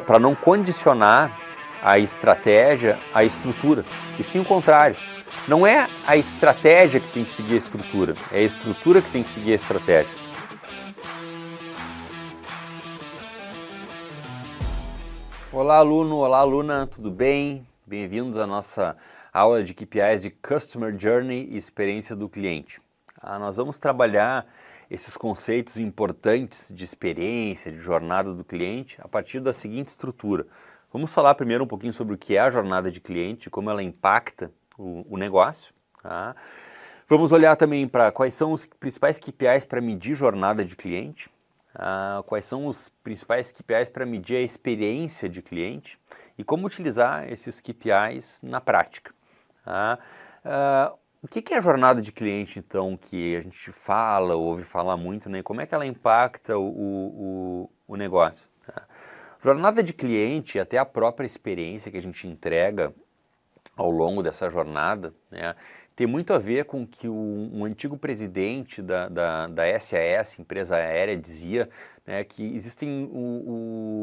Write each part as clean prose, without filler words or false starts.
para não condicionar a estratégia à estrutura, e sim o contrário. Não é a estratégia que tem que seguir a estrutura, é a estrutura que tem que seguir a estratégia. Olá, aluno, olá, aluna, tudo bem? Bem-vindos à nossa aula de KPIs de Customer Journey e experiência do cliente. Nós vamos trabalhar esses conceitos importantes de experiência, de jornada do cliente, a partir da seguinte estrutura. Vamos falar primeiro um pouquinho sobre o que é a jornada de cliente, como ela impacta o negócio. Tá? Vamos olhar também para quais são os principais KPIs para medir jornada de cliente, quais são os principais KPIs para medir a experiência de cliente e como utilizar esses KPIs na prática. Tá? O que é a jornada de cliente, então, que a gente ouve falar muito, né? Como é que ela impacta o negócio? Tá? Jornada de cliente, até a própria experiência que a gente entrega ao longo dessa jornada, né, tem muito a ver com o que um antigo presidente da SAS, empresa aérea, dizia, né, que existem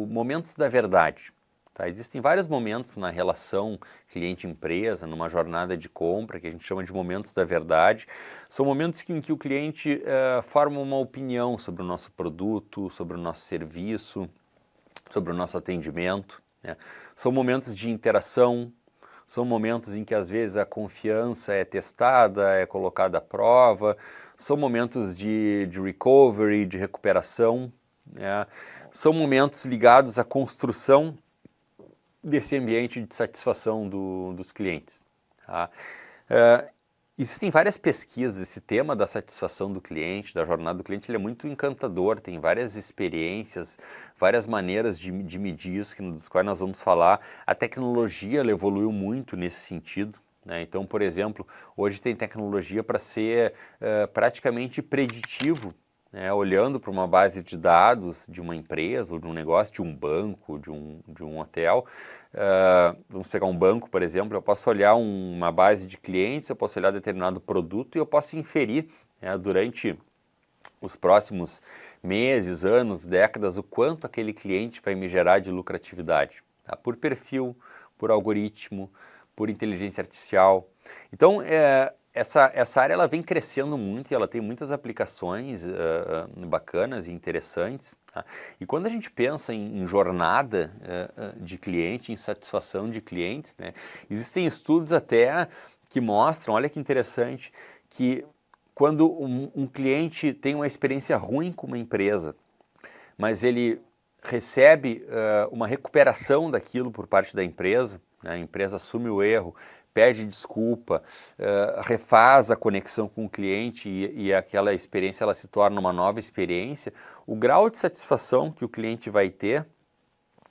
momentos da verdade. Tá? Existem vários momentos na relação cliente-empresa, numa jornada de compra, que a gente chama de momentos da verdade. São momentos em que o cliente forma uma opinião sobre o nosso produto, sobre o nosso serviço, sobre o nosso atendimento. Né? São momentos de interação, são momentos em que às vezes a confiança é testada, é colocada à prova, são momentos de recovery, de recuperação, né? São momentos ligados à construção desse ambiente de satisfação dos clientes. Tá? Existem várias pesquisas, esse tema da satisfação do cliente, da jornada do cliente, ele é muito encantador, tem várias experiências, várias maneiras de medir isso, dos quais nós vamos falar. A tecnologia ela evoluiu muito nesse sentido, né? Então, por exemplo, hoje tem tecnologia para ser praticamente preditivo, né? Olhando para uma base de dados de uma empresa, ou de um negócio, de um banco, de um hotel. Vamos pegar um banco, por exemplo, eu posso olhar uma base de clientes, eu posso olhar determinado produto e eu posso inferir, né, durante os próximos meses, anos, décadas, o quanto aquele cliente vai me gerar de lucratividade, tá? Por perfil, por algoritmo, por inteligência artificial. Então, essa área ela vem crescendo muito e ela tem muitas aplicações bacanas e interessantes. Tá? E quando a gente pensa em jornada de cliente, em satisfação de clientes, né, existem estudos até que mostram, olha que interessante, que quando um cliente tem uma experiência ruim com uma empresa, mas ele recebe uma recuperação daquilo por parte da empresa, né, a empresa assume o erro, pede desculpa, refaz a conexão com o cliente e aquela experiência ela se torna uma nova experiência, o grau de satisfação que o cliente vai ter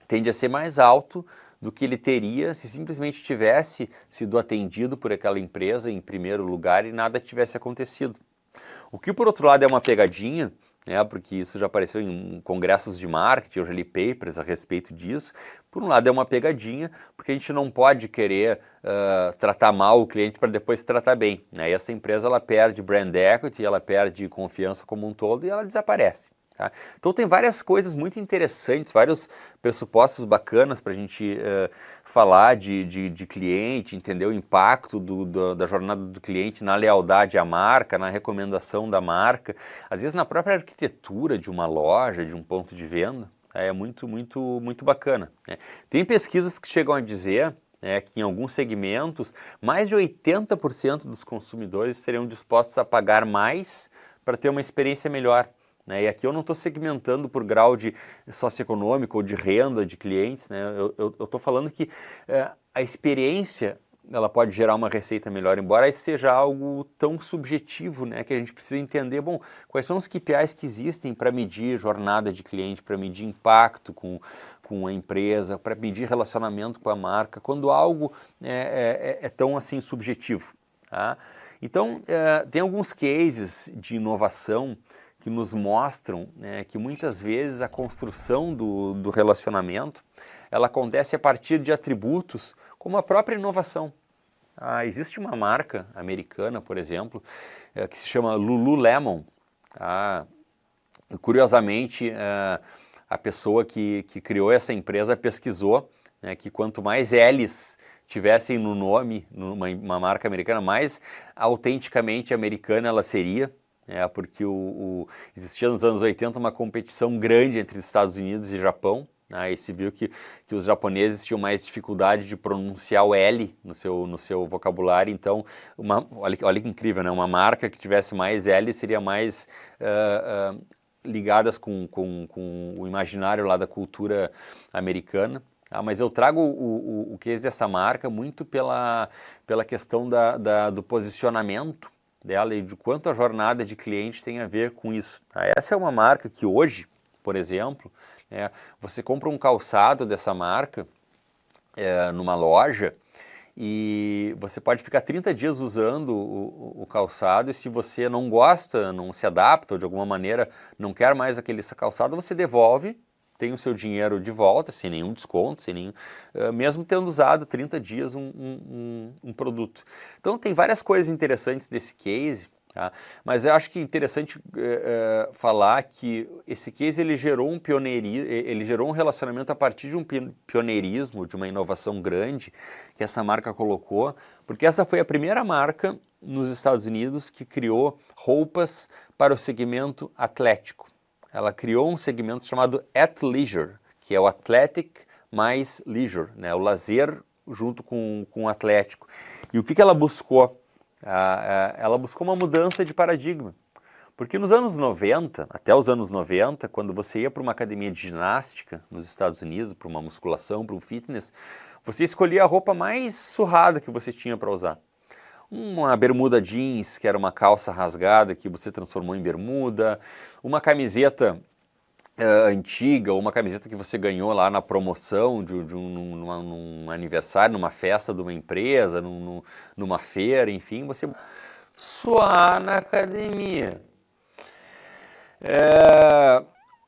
tende a ser mais alto do que ele teria se simplesmente tivesse sido atendido por aquela empresa em primeiro lugar e nada tivesse acontecido. O que, por outro lado, é uma pegadinha, né, porque isso já apareceu em congressos de marketing, eu já li papers a respeito disso. Por um lado é uma pegadinha, porque a gente não pode querer tratar mal o cliente para depois tratar bem, né? E essa empresa ela perde brand equity, ela perde confiança como um todo e ela desaparece. Tá? Então tem várias coisas muito interessantes, vários pressupostos bacanas para a gente falar de cliente, entender o impacto da jornada do cliente na lealdade à marca, na recomendação da marca, às vezes na própria arquitetura de uma loja, de um ponto de venda. É muito, muito, muito bacana. Né? Tem pesquisas que chegam a dizer que em alguns segmentos, mais de 80% dos consumidores seriam dispostos a pagar mais para ter uma experiência melhor. Né? E aqui eu não estou segmentando por grau de socioeconômico ou de renda de clientes, né? Eu estou falando que a experiência ela pode gerar uma receita melhor, embora isso seja algo tão subjetivo, né, que a gente precisa entender, bom, quais são os KPIs que existem para medir jornada de cliente, para medir impacto com a empresa, para medir relacionamento com a marca, quando algo é tão assim subjetivo. Tá? Então, tem alguns cases de inovação que nos mostram, né, que muitas vezes a construção do relacionamento ela acontece a partir de atributos como a própria inovação. Existe uma marca americana, por exemplo, que se chama Lululemon. Curiosamente, a pessoa que criou essa empresa pesquisou, né, que quanto mais L's tivessem no nome, numa marca americana, mais autenticamente americana ela seria, porque existia nos anos 80 uma competição grande entre Estados Unidos e Japão, e se viu que os japoneses tinham mais dificuldade de pronunciar o L no seu vocabulário, então, olha que incrível, né? Uma marca que tivesse mais L seria mais ligadas com o imaginário lá da cultura americana. Mas eu trago o case dessa marca muito pela questão do posicionamento dela e de quanto a jornada de cliente tem a ver com isso. Essa é uma marca que hoje, por exemplo, você compra um calçado dessa marca numa loja e você pode ficar 30 dias usando o calçado, e se você não gosta, não se adapta ou de alguma maneira não quer mais aquele calçado, você devolve, tem o seu dinheiro de volta, sem nenhum desconto, mesmo tendo usado 30 dias um produto. Então tem várias coisas interessantes desse case, tá? Mas eu acho que é interessante falar que esse case ele gerou um relacionamento a partir de um pioneirismo, de uma inovação grande que essa marca colocou, porque essa foi a primeira marca nos Estados Unidos que criou roupas para o segmento atlético. Ela criou um segmento chamado athleisure, que é o athletic mais leisure, né? O lazer junto com o atlético. E o que ela buscou? Ela buscou uma mudança de paradigma. Porque nos anos 90, até os anos 90, quando você ia para uma academia de ginástica nos Estados Unidos, para uma musculação, para um fitness, você escolhia a roupa mais surrada que você tinha para usar. Uma bermuda jeans, que era uma calça rasgada que você transformou em bermuda, uma camiseta antiga, ou uma camiseta que você ganhou lá na promoção num aniversário, numa festa de uma empresa, numa feira, enfim, você suar na academia.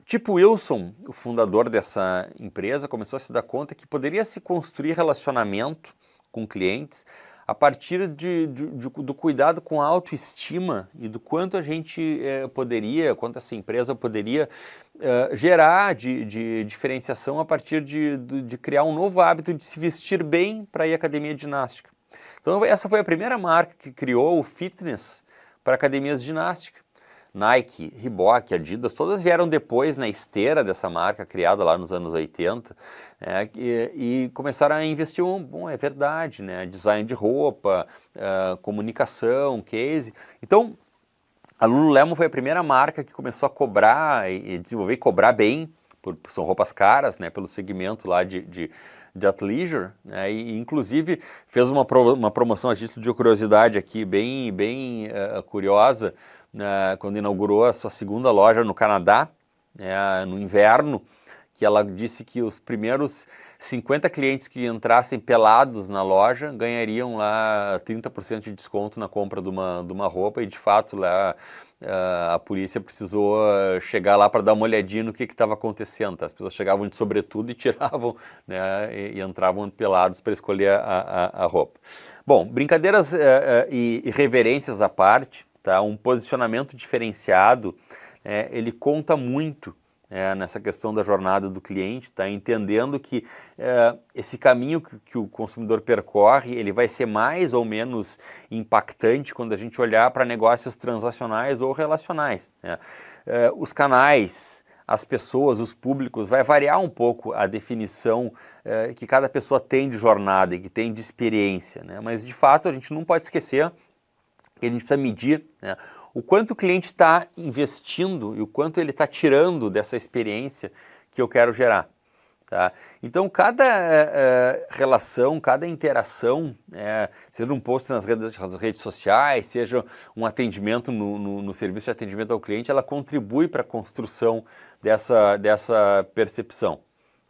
Tipo Wilson, o fundador dessa empresa, começou a se dar conta que poderia se construir relacionamento com clientes a partir do cuidado com a autoestima e do quanto a gente quanto essa empresa poderia gerar de diferenciação a partir de criar um novo hábito de se vestir bem para ir à academia de ginástica. Então essa foi a primeira marca que criou o fitness para academias de ginástica. Nike, Reebok, Adidas, todas vieram depois na esteira dessa marca criada lá nos anos 80, e começaram a investir, é verdade, né, design de roupa, comunicação, case. Então, a Lululemon foi a primeira marca que começou a cobrar e desenvolver e cobrar bem, são roupas caras, né, pelo segmento lá de athleisure, né, e inclusive fez uma promoção a título de curiosidade aqui, bem curiosa, quando inaugurou a sua segunda loja no Canadá, no inverno, que ela disse que os primeiros 50 clientes que entrassem pelados na loja ganhariam lá 30% de desconto na compra de uma roupa, e de fato lá a polícia precisou chegar lá para dar uma olhadinha no que estava acontecendo. Tá? As pessoas chegavam de sobretudo e tiravam, né, e entravam pelados para escolher a roupa. Bom, brincadeiras e reverências à parte, tá? Um posicionamento diferenciado, ele conta muito nessa questão da jornada do cliente, tá? Entendendo que esse caminho que o consumidor percorre, ele vai ser mais ou menos impactante quando a gente olhar para negócios transacionais ou relacionais, né? Os canais, as pessoas, os públicos, vai variar um pouco a definição que cada pessoa tem de jornada e que tem de experiência, né? Mas de fato a gente não pode esquecer que a gente precisa medir, né, o quanto o cliente está investindo e o quanto ele está tirando dessa experiência que eu quero gerar. Tá? Então, cada relação, cada interação, seja um post nas redes sociais, seja um atendimento no serviço de atendimento ao cliente, ela contribui para a construção dessa percepção.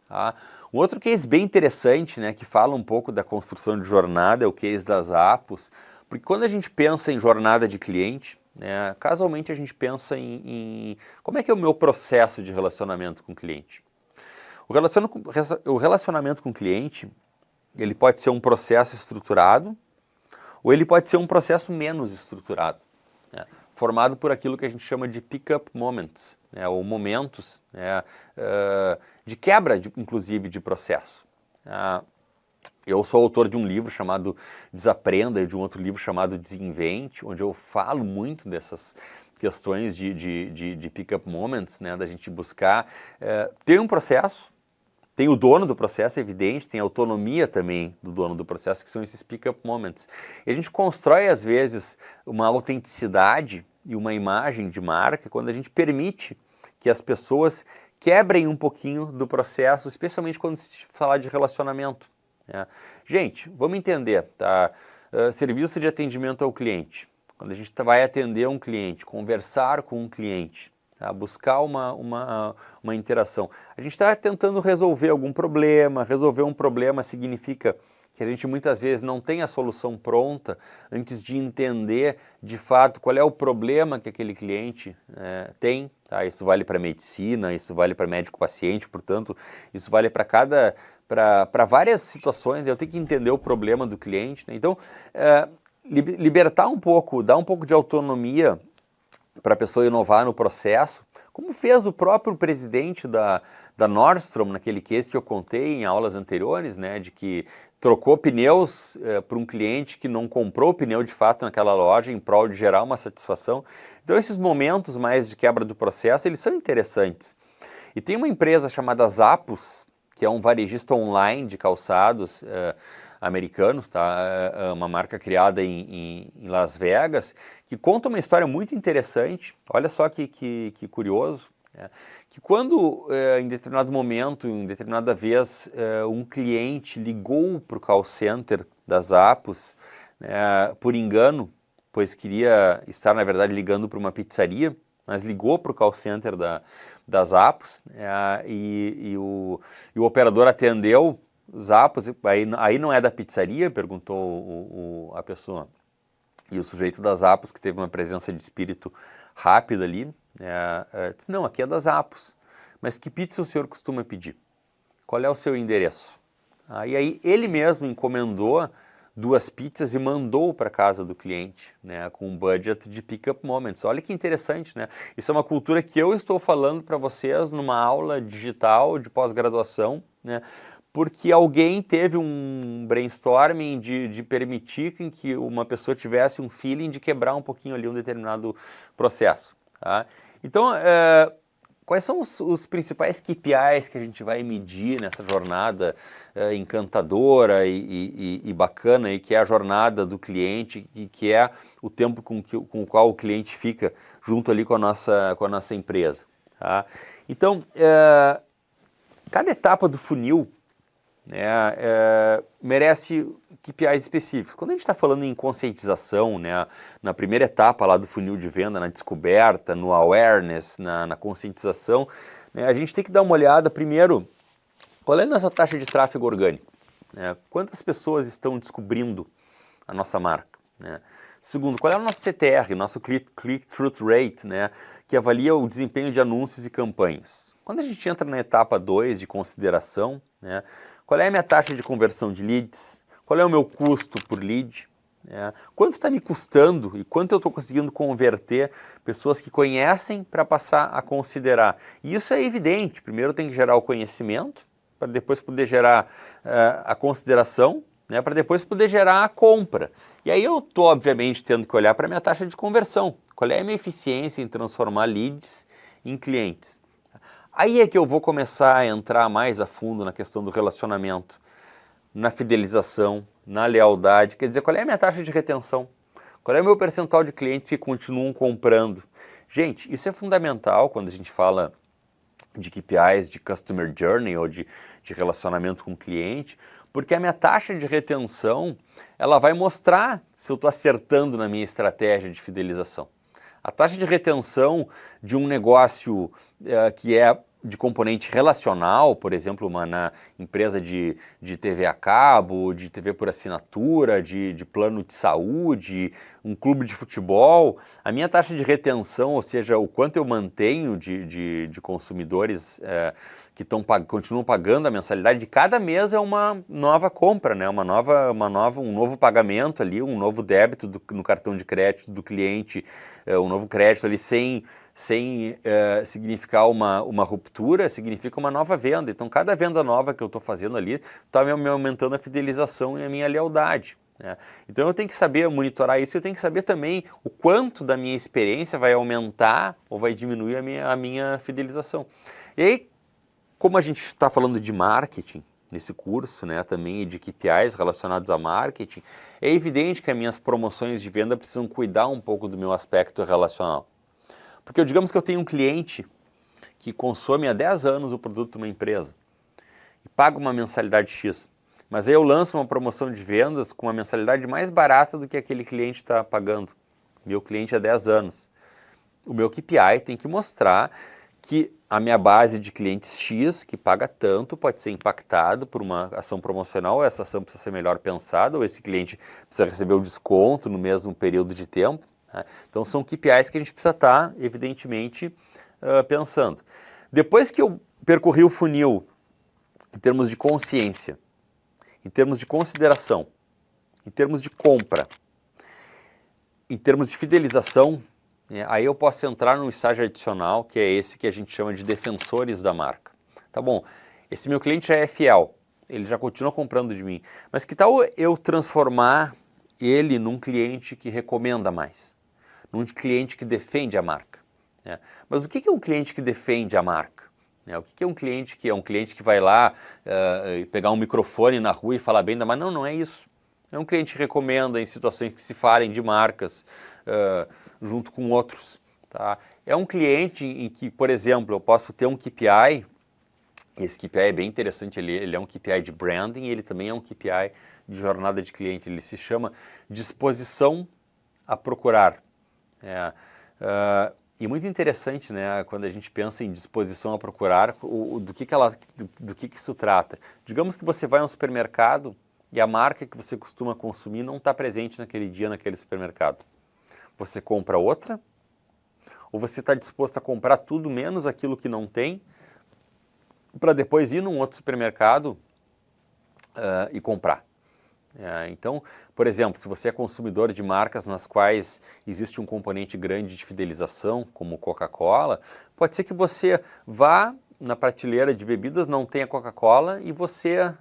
Tá? Um outro case bem interessante, né, que fala um pouco da construção de jornada, é o case das Apos, porque quando a gente pensa em jornada de cliente, né, casualmente a gente pensa em como é que é o meu processo de relacionamento com o cliente. O relacionamento com o cliente, ele pode ser um processo estruturado ou ele pode ser um processo menos estruturado, né, formado por aquilo que a gente chama de pick-up moments, né, ou momentos, né, de quebra, inclusive, de processo. Eu sou autor de um livro chamado Desaprenda e de um outro livro chamado Desinvente, onde eu falo muito dessas questões de pick-up moments, né, da gente buscar ter um processo. Tem o dono do processo, é evidente, tem a autonomia também do dono do processo, que são esses pick-up moments. E a gente constrói, às vezes, uma autenticidade e uma imagem de marca quando a gente permite que as pessoas quebrem um pouquinho do processo, especialmente quando se falar de relacionamento. Né? Gente, vamos entender, tá? Serviço de atendimento ao cliente. Quando a gente vai atender um cliente, conversar com um cliente, tá? Buscar uma interação. A gente está tentando resolver algum problema. Resolver um problema significa que a gente muitas vezes não tem a solução pronta antes de entender de fato qual é o problema que aquele cliente tem. Tá? Isso vale para medicina, isso vale para médico-paciente, portanto, isso vale para várias situações. Eu tenho que entender o problema do cliente, né? Então, libertar um pouco, dar um pouco de autonomia para a pessoa inovar no processo, como fez o próprio presidente da Nordstrom, naquele case que eu contei em aulas anteriores, né, de que trocou pneus para um cliente que não comprou o pneu de fato naquela loja em prol de gerar uma satisfação. Então esses momentos mais de quebra do processo, eles são interessantes. E tem uma empresa chamada Zappos, que é um varejista online de calçados americanos, tá? Uma marca criada em Las Vegas, que conta uma história muito interessante. Olha só que curioso, que quando em determinado momento, em determinada vez, um cliente ligou para o call center das Zappos por engano, pois queria estar, na verdade, ligando para uma pizzaria, mas ligou para o call center das Zappos, e o operador atendeu Zappos, aí não é da pizzaria, perguntou a pessoa. E o sujeito das Zappos, que teve uma presença de espírito rápida ali, disse, não, aqui é das Zappos. Mas que pizza o senhor costuma pedir? Qual é o seu endereço? E aí ele mesmo encomendou 2 pizzas e mandou para casa do cliente, né, com um budget de pick-up moments. Olha que interessante, né? Isso é uma cultura que eu estou falando para vocês numa aula digital de pós-graduação, né? Porque alguém teve um brainstorming de permitir que uma pessoa tivesse um feeling de quebrar um pouquinho ali um determinado processo. Tá? Então, quais são os principais KPIs que a gente vai medir nessa jornada encantadora e bacana, e que é a jornada do cliente, e que é o tempo com o qual o cliente fica junto ali com a nossa empresa? Tá? Então, cada etapa do funil merece KPIs específicos. Quando a gente está falando em conscientização, né, na primeira etapa lá do funil de venda, na descoberta, no awareness, na conscientização, né, a gente tem que dar uma olhada primeiro, qual é a nossa taxa de tráfego orgânico? Né? Quantas pessoas estão descobrindo a nossa marca? Né? Segundo, qual é o nosso CTR, nosso Click-Through Rate, né, que avalia o desempenho de anúncios e campanhas? Quando a gente entra na etapa 2 de consideração, né, qual é a minha taxa de conversão de leads? Qual é o meu custo por lead? Quanto está me custando e quanto eu estou conseguindo converter pessoas que conhecem para passar a considerar? E isso é evidente. Primeiro tem que gerar o conhecimento, para depois poder gerar a consideração, né, para depois poder gerar a compra. E aí eu estou, obviamente, tendo que olhar para a minha taxa de conversão. Qual é a minha eficiência em transformar leads em clientes? Aí é que eu vou começar a entrar mais a fundo na questão do relacionamento, na fidelização, na lealdade. Quer dizer, qual é a minha taxa de retenção? Qual é o meu percentual de clientes que continuam comprando? Gente, isso é fundamental quando a gente fala de KPIs, de Customer Journey ou de relacionamento com o cliente, porque a minha taxa de retenção, ela vai mostrar se eu estou acertando na minha estratégia de fidelização. A taxa de retenção de um negócio que é de componente relacional, por exemplo, na empresa de TV a cabo, de TV por assinatura, de plano de saúde, um clube de futebol, a minha taxa de retenção, ou seja, o quanto eu mantenho de consumidores que continuam pagando a mensalidade de cada mês, é uma nova compra, né? Um novo pagamento ali, um novo débito no cartão de crédito do cliente, um novo crédito ali sem sem significar uma ruptura, significa uma nova venda. Então, cada venda nova que eu estou fazendo ali está me aumentando a fidelização e a minha lealdade. Né? Então, eu tenho que saber monitorar isso, eu tenho que saber também o quanto da minha experiência vai aumentar ou vai diminuir a minha fidelização. E aí, como a gente está falando de marketing nesse curso, né, também de KPIs relacionados a marketing, é evidente que as minhas promoções de venda precisam cuidar um pouco do meu aspecto relacional. Porque digamos que eu tenho um cliente que consome há 10 anos o produto de uma empresa e paga uma mensalidade X, mas aí eu lanço uma promoção de vendas com uma mensalidade mais barata do que aquele cliente está pagando. Meu cliente há 10 anos. O meu KPI tem que mostrar que a minha base de clientes X, que paga tanto, pode ser impactado por uma ação promocional, ou essa ação precisa ser melhor pensada, ou esse cliente precisa receber o desconto no mesmo período de tempo. Né? Então são KPIs que a gente precisa estar, evidentemente, pensando. Depois que eu percorri o funil em termos de consciência, em termos de consideração, em termos de compra, em termos de fidelização, aí eu posso entrar num estágio adicional, que é esse que a gente chama de defensores da marca. Tá bom, esse meu cliente já é fiel, ele já continua comprando de mim, mas que tal eu transformar ele num cliente que recomenda mais, num cliente que defende a marca? Mas o que é um cliente que defende a marca? O que é um cliente que vai lá pegar um microfone na rua e falar bem da marca? Não, não é isso. É um cliente que recomenda em situações que se falem de marcas junto com outros. Tá? É um cliente em que, por exemplo, eu posso ter um KPI, esse KPI é bem interessante, ele é um KPI de branding e ele também é um KPI de jornada de cliente, ele se chama disposição a procurar. E muito interessante, né, quando a gente pensa em disposição a procurar, do que isso trata. Digamos que você vai a um supermercado e a marca que você costuma consumir não está presente naquele dia, naquele supermercado. Você compra outra? Ou você está disposto a comprar tudo menos aquilo que não tem, para depois ir num outro supermercado e comprar? Então, por exemplo, se você é consumidor de marcas nas quais existe um componente grande de fidelização, como Coca-Cola, pode ser que você vá na prateleira de bebidas, não tenha Coca-Cola e você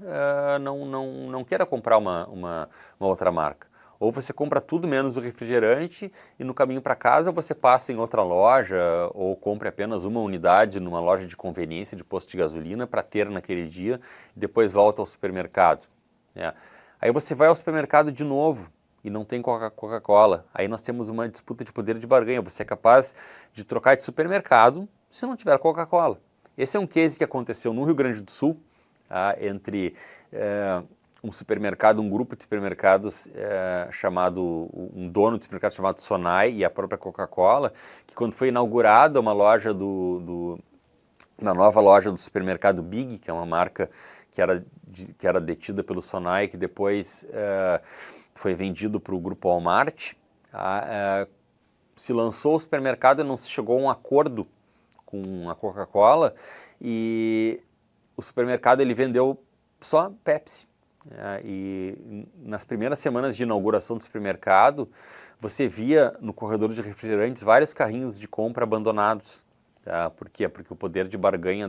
não queira comprar uma outra marca. Ou você compra tudo menos o refrigerante e no caminho para casa você passa em outra loja ou compre apenas uma unidade numa loja de conveniência de posto de gasolina para ter naquele dia e depois volta ao supermercado. Aí você vai ao supermercado de novo e não tem Coca-Cola. Aí nós temos uma disputa de poder de barganha. Você é capaz de trocar de supermercado se não tiver Coca-Cola. Esse é um case que aconteceu no Rio Grande do Sul, entre um grupo de supermercados um dono de supermercado chamado Sonai e a própria Coca-Cola, que quando foi inaugurada uma nova loja do supermercado Big, que é uma marca que era detida pelo Sonai, que depois foi vendido para o grupo Walmart, se lançou o supermercado e não se chegou a um acordo com a Coca-Cola e o supermercado ele vendeu só Pepsi. E nas primeiras semanas de inauguração do supermercado, você via no corredor de refrigerantes vários carrinhos de compra abandonados. Por quê? Porque o poder de barganha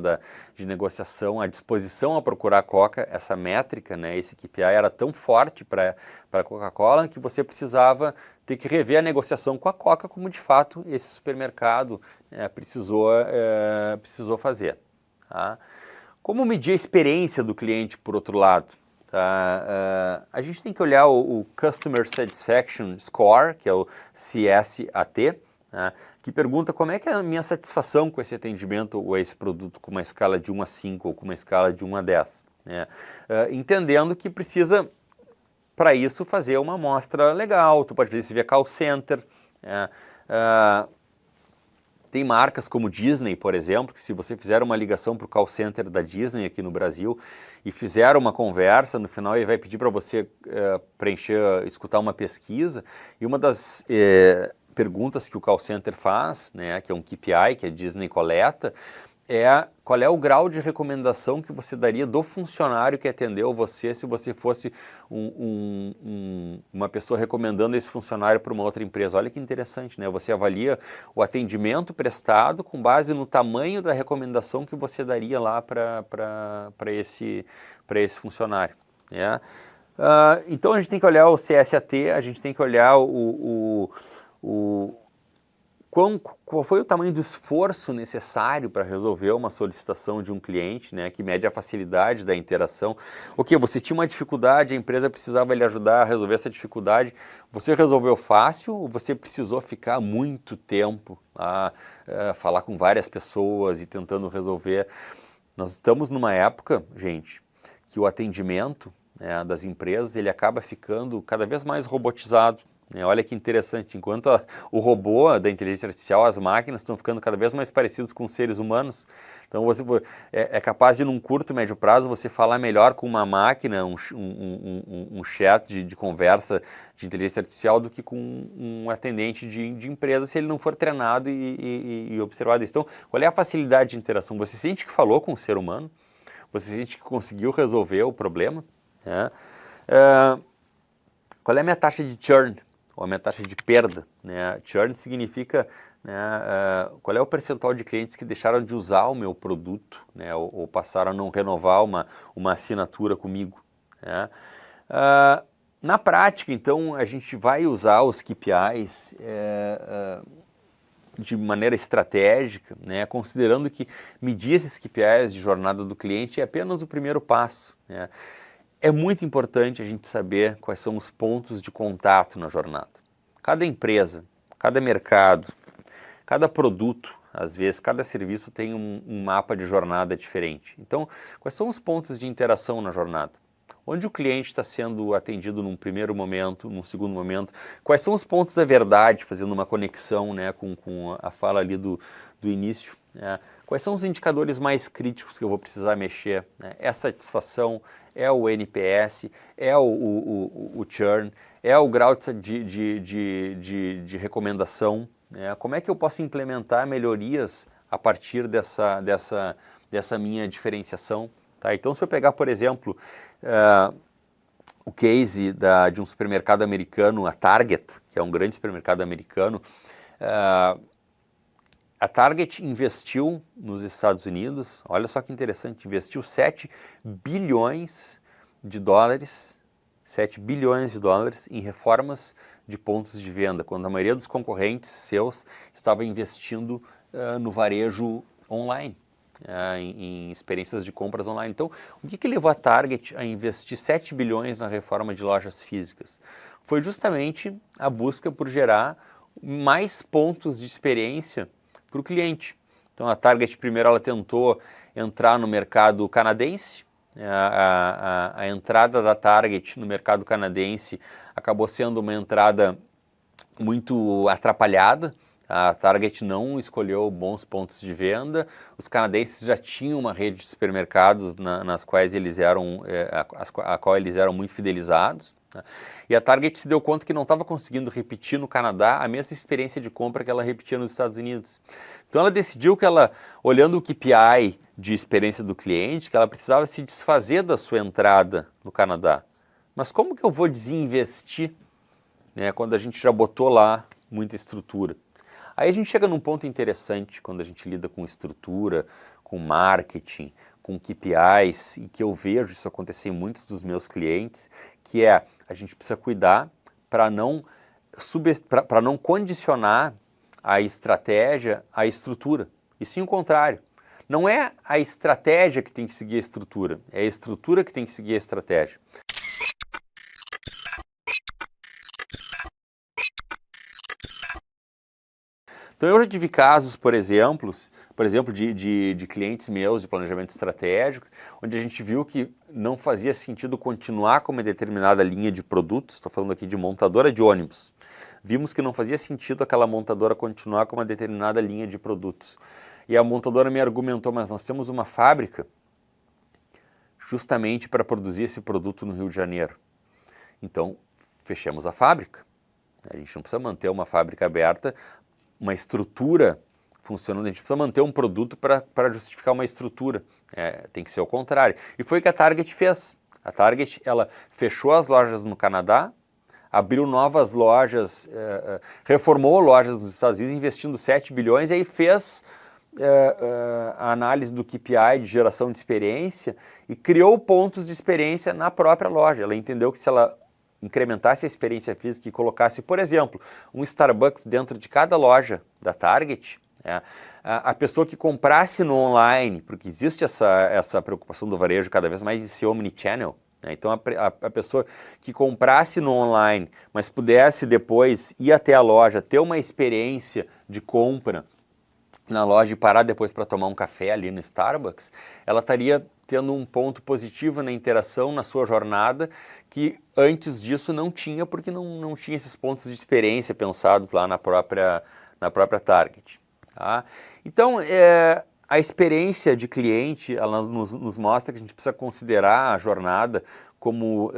de negociação, a disposição a procurar a Coca, essa métrica, né, esse KPI era tão forte para a Coca-Cola que você precisava ter que rever a negociação com a Coca, como de fato esse supermercado precisou fazer. Tá? Como medir a experiência do cliente, por outro lado? A gente tem que olhar o Customer Satisfaction Score, que é o CSAT, que pergunta como é que é a minha satisfação com esse atendimento ou esse produto com uma escala de 1 a 5 ou com uma escala de 1 a 10. Entendendo que precisa, para isso, fazer uma amostra legal. Tu pode fazer isso via call center. Tem marcas como Disney, por exemplo, que se você fizer uma ligação para o call center da Disney aqui no Brasil e fizer uma conversa, no final ele vai pedir para você escutar uma pesquisa, e uma das perguntas que o call center faz, né, que é um KPI que a Disney coleta, qual é o grau de recomendação que você daria do funcionário que atendeu você se você fosse uma pessoa recomendando esse funcionário para uma outra empresa. Olha que interessante, né? Você avalia o atendimento prestado com base no tamanho da recomendação que você daria lá para esse funcionário, né? Então a gente tem que olhar o CSAT, a gente tem que olhar qual foi o tamanho do esforço necessário para resolver uma solicitação de um cliente, né, que mede a facilidade da interação. Você tinha uma dificuldade, a empresa precisava lhe ajudar a resolver essa dificuldade, você resolveu fácil ou você precisou ficar muito tempo a falar com várias pessoas e tentando resolver? Nós estamos numa época, gente, que o atendimento, né, das empresas, ele acaba ficando cada vez mais robotizado. Olha que interessante, enquanto o robô da inteligência artificial, as máquinas estão ficando cada vez mais parecidos com os seres humanos. Então você é capaz de, num curto, médio prazo, você falar melhor com uma máquina, um chat de conversa de inteligência artificial do que com um atendente de empresa, se ele não for treinado e observado isso. Então, qual é a facilidade de interação? Você sente que falou com o ser humano? Você sente que conseguiu resolver o problema? Qual é a minha taxa de churn? Ou a minha taxa de perda, né? Churn significa, né, qual é o percentual de clientes que deixaram de usar o meu produto, né, ou passaram a não renovar uma assinatura comigo, né? Na prática, então, a gente vai usar os KPIs de maneira estratégica, né, considerando que medir esses KPIs de jornada do cliente é apenas o primeiro passo, né? É muito importante a gente saber quais são os pontos de contato na jornada. Cada empresa, cada mercado, cada produto, às vezes, cada serviço tem um mapa de jornada diferente. Então, quais são os pontos de interação na jornada? Onde o cliente está sendo atendido num primeiro momento, num segundo momento? Quais são os pontos da verdade, fazendo uma conexão, né, com a fala ali do início, né? Quais são os indicadores mais críticos que eu vou precisar mexer, né? É a satisfação, é o NPS, é o churn, é o grau de recomendação, né? Como é que eu posso implementar melhorias a partir dessa minha diferenciação? Tá? Então, se eu pegar, por exemplo, o case de um supermercado americano, a Target, que é um grande supermercado americano, a Target investiu nos Estados Unidos, olha só que interessante, investiu 7 bilhões de dólares em reformas de pontos de venda, quando a maioria dos concorrentes seus estava investindo no varejo online, em experiências de compras online. Então, o que levou a Target a investir 7 bilhões na reforma de lojas físicas? Foi justamente a busca por gerar mais pontos de experiência para o cliente. Então a Target primeiro ela tentou entrar no mercado canadense, a entrada da Target no mercado canadense acabou sendo uma entrada muito atrapalhada. A Target não escolheu bons pontos de venda, os canadenses já tinham uma rede de supermercados nas quais eles eram, a qual eles eram muito fidelizados, né? E a Target se deu conta que não estava conseguindo repetir no Canadá a mesma experiência de compra que ela repetia nos Estados Unidos. Então ela decidiu que ela, olhando o KPI de experiência do cliente, que ela precisava se desfazer da sua entrada no Canadá. Mas como que eu vou desinvestir, né, quando a gente já botou lá muita estrutura? Aí a gente chega num ponto interessante quando a gente lida com estrutura, com marketing, com KPIs, e que eu vejo isso acontecer em muitos dos meus clientes, que é a gente precisa cuidar para não condicionar a estratégia à estrutura, e sim o contrário. Não é a estratégia que tem que seguir a estrutura, é a estrutura que tem que seguir a estratégia. Então eu já tive casos, por exemplo, de clientes meus de planejamento estratégico, onde a gente viu que não fazia sentido continuar com uma determinada linha de produtos, estou falando aqui de montadora de ônibus. Vimos que não fazia sentido aquela montadora continuar com uma determinada linha de produtos. E a montadora me argumentou, mas nós temos uma fábrica justamente para produzir esse produto no Rio de Janeiro. Então, fechamos a fábrica. A gente não precisa manter uma fábrica aberta, uma estrutura funcionando, a gente precisa manter um produto para justificar uma estrutura, tem que ser o contrário. E foi o que a Target fez. A Target, ela fechou as lojas no Canadá, abriu novas lojas, reformou lojas nos Estados Unidos, investindo 7 bilhões, e aí fez a análise do KPI de geração de experiência e criou pontos de experiência na própria loja. Ela entendeu que se ela incrementasse a experiência física e colocasse, por exemplo, um Starbucks dentro de cada loja da Target, a pessoa que comprasse no online, porque existe essa preocupação do varejo cada vez mais de ser omnichannel, né? Então a pessoa que comprasse no online, mas pudesse depois ir até a loja, ter uma experiência de compra na loja e parar depois para tomar um café ali no Starbucks, ela estaria tendo um ponto positivo na interação, na sua jornada, que antes disso não tinha, porque não tinha esses pontos de experiência pensados lá na própria Target. Tá? Então, a experiência de cliente, ela nos mostra que a gente precisa considerar a jornada como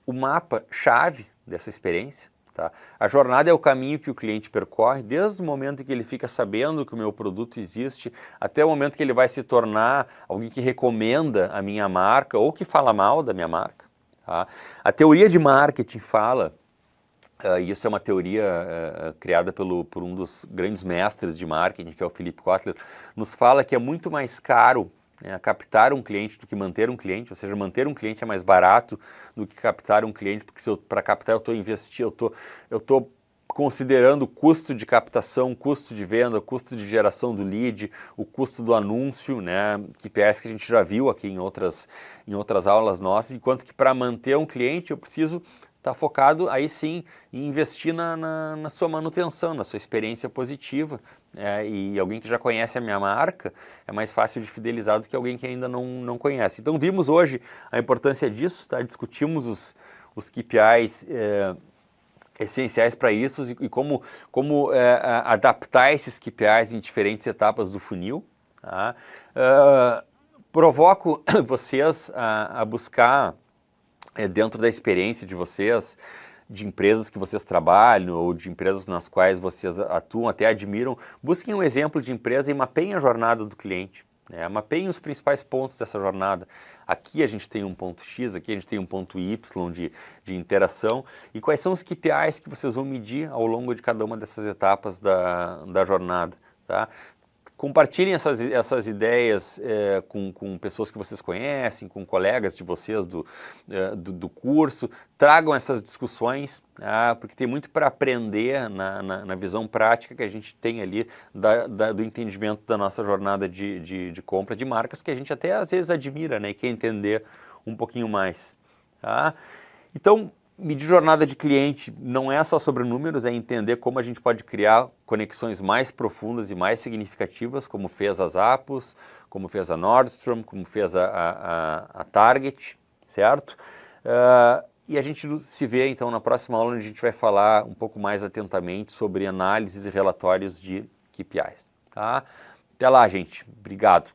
o mapa-chave dessa experiência. Tá? A jornada é o caminho que o cliente percorre, desde o momento em que ele fica sabendo que o meu produto existe, até o momento que ele vai se tornar alguém que recomenda a minha marca ou que fala mal da minha marca. Tá? A teoria de marketing fala, e isso é uma teoria criada por um dos grandes mestres de marketing, que é o Philip Kotler, nos fala que é muito mais caro captar um cliente do que manter um cliente, ou seja, manter um cliente é mais barato do que captar um cliente, porque para captar eu estou investindo, eu estou considerando o custo de captação, custo de venda, custo de geração do lead, o custo do anúncio, né, KPIs que a gente já viu aqui em outras aulas nossas, enquanto que para manter um cliente eu preciso estar focado aí sim em investir na sua manutenção, na sua experiência positiva, e alguém que já conhece a minha marca é mais fácil de fidelizar do que alguém que ainda não conhece. Então vimos hoje a importância disso, tá? Discutimos os KPIs essenciais para isso e como adaptar esses KPIs em diferentes etapas do funil. Tá? Provoco vocês a buscar dentro da experiência de vocês, de empresas que vocês trabalham ou de empresas nas quais vocês atuam, até admiram, busquem um exemplo de empresa e mapeiem a jornada do cliente, né? Mapeiem os principais pontos dessa jornada. Aqui a gente tem um ponto X, aqui a gente tem um ponto Y de interação, e quais são os KPIs que vocês vão medir ao longo de cada uma dessas etapas da jornada, tá? Compartilhem essas ideias com pessoas que vocês conhecem, com colegas de vocês do curso, tragam essas discussões, porque tem muito para aprender na visão prática que a gente tem ali do entendimento da nossa jornada de compra de marcas, que a gente até às vezes admira, né, e quer entender um pouquinho mais. Tá? Então, medir jornada de cliente não é só sobre números, é entender como a gente pode criar conexões mais profundas e mais significativas, como fez a Zappos, como fez a Nordstrom, como fez a Target, certo? E a gente se vê então na próxima aula, onde a gente vai falar um pouco mais atentamente sobre análises e relatórios de KPIs. Tá? Até lá, gente. Obrigado.